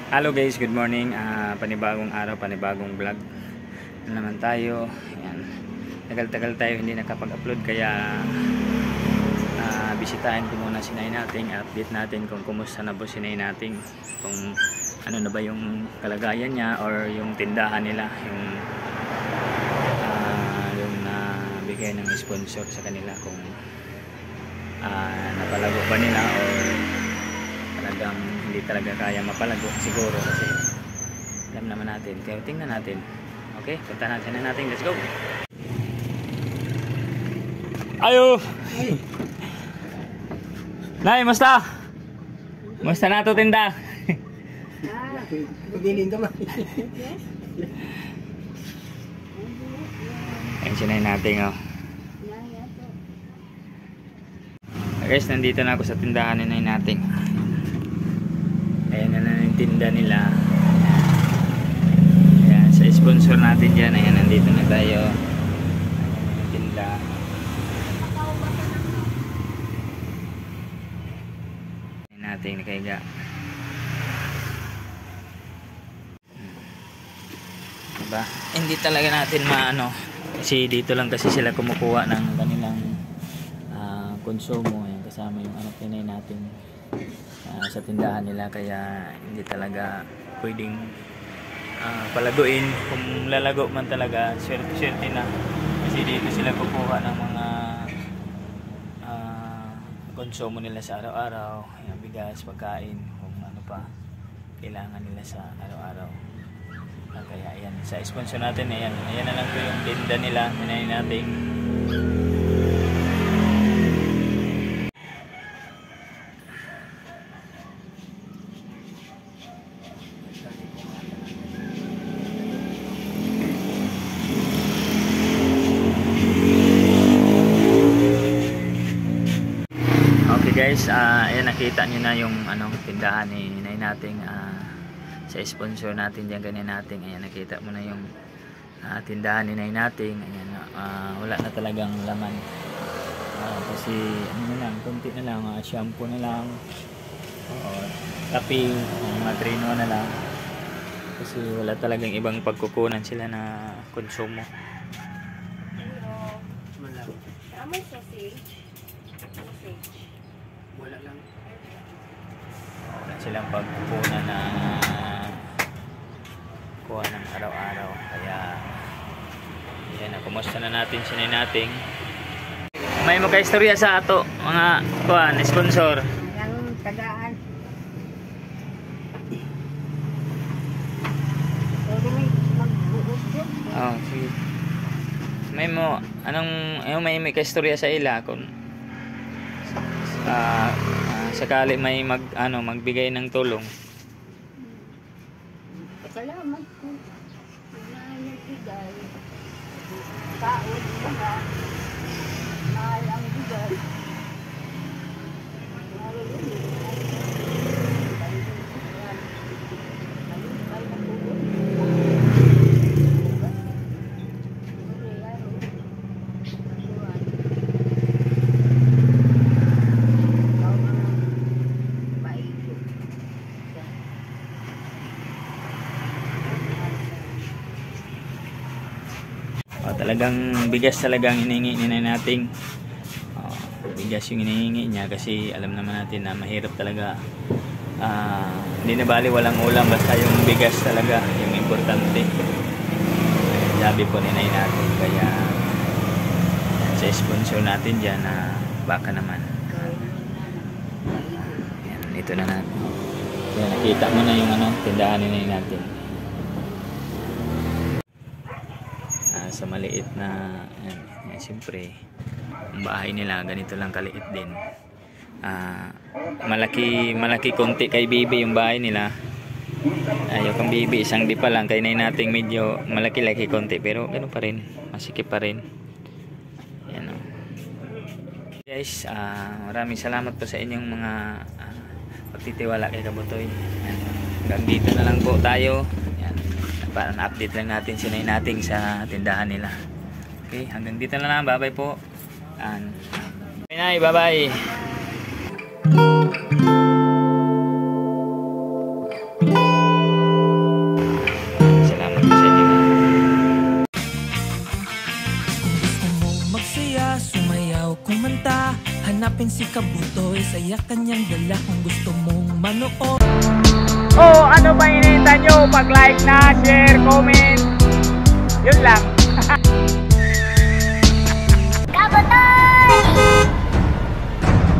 Hello guys, good morning. Panibagong araw, panibagong vlog na naman tayo. Ayan. Tagal-tagal tayo hindi nakapag-upload kaya bisitahin ko muna si Nay nating, update natin kung kumusta na po si Nay nating, kung ano na ba yung kalagayan niya or yung tindahan nila, yung bigay ng sponsor sa kanila, kung napalago ba nila or talagang hindi talaga kaya mapalago siguro, kasi alam naman natin. Kaya tingnan natin. Okay, punta natin na natin. Let's go. Ayo. Nay, musta? Musta na to tinda? Pagilin ka man. Ayan sinay natin, oh. Guys, nandito na ako sa tindahan ni Nay natin. Ayan na yung tinda nila. Ayan, sa sponsor natin dyan. Ayan, nandito na tayo. Ayan yung tinda. Ayan natin nakaiga. Diba? Hindi talaga natin maano. Kasi dito lang kasi sila kumukuha ng kanilang konsumo. Ayan, kasama yung anak ni Nay natin. Sa tindahan nila, kaya hindi talaga pwedeng palaguin. Kung lalago man talaga, swerte na, kasi dito sila kukuha ng mga konsumo nila sa araw-araw, bigas, pagkain, kung ano pa kailangan nila sa araw-araw. Kaya ayan, sa sponsor natin, ayan na lang po yung tinda nila. Minayin natin. Guys, ayan, nakita nyo na yung tindahan ni Nay nating, sa sponsor natin dyan, ganyan natin. Ayan, nakita mo na yung tindahan ni Nay nating. Ayan, wala na talagang laman, kasi ano na lang, kunti na lang, shampoo na lang, tapi, matrino na lang, kasi wala talagang ibang pagkukunan sila na konsumo. May sausage. Wala lang. Wala silang pagkukunan na kuha ng araw-araw. Kaya yan, kumusta na natin sinay nating. May makaistorya sa ato mga kuhan, sponsor. Ang tagaan. Pwede may magbuhos yun. Oh, sige. May mo may kaistorya sa ila kung sakali may magbigay ng tulong. Salamat po. Nagbigay. Kaon na. Mahal ang bigay. Talagang bigas talagang hinihingi ni Nay nating. Bigas yung hinihingi niya, kasi alam naman natin na mahirap talaga. Hindi na bali walang ulam, basta yung bigas talaga yung importante. Sabi po ni Nay natin. Kaya sa sponsor natin dyan, baka naman. Yan, ito na natin. Yan, nakita mo na yung tindahan ni Nay natin. Sa maliit na siyempre ang bahay nila ganito lang kaliit din. Malaki konti kay Bibi yung bahay nila. Ayaw kang Bibi, isang di pa lang. Kay Nay nating medyo malaki-laki konti, pero ganoon pa rin, masikip pa rin. Yan, guys, maraming salamat po sa inyong mga pagtitiwala kay Kabutoy. Hanggang dito na lang po tayo. Para na-update lang natin si Nay nating sa tindahan nila. Okay, hanggang dito na lang. Bye bye po. Nay, bye bye. hanapin si Kabutoy, saya kanyang dala kung gusto mong manood. Oh, ano ba hinihintay nyo? Pag-like na, share, comment,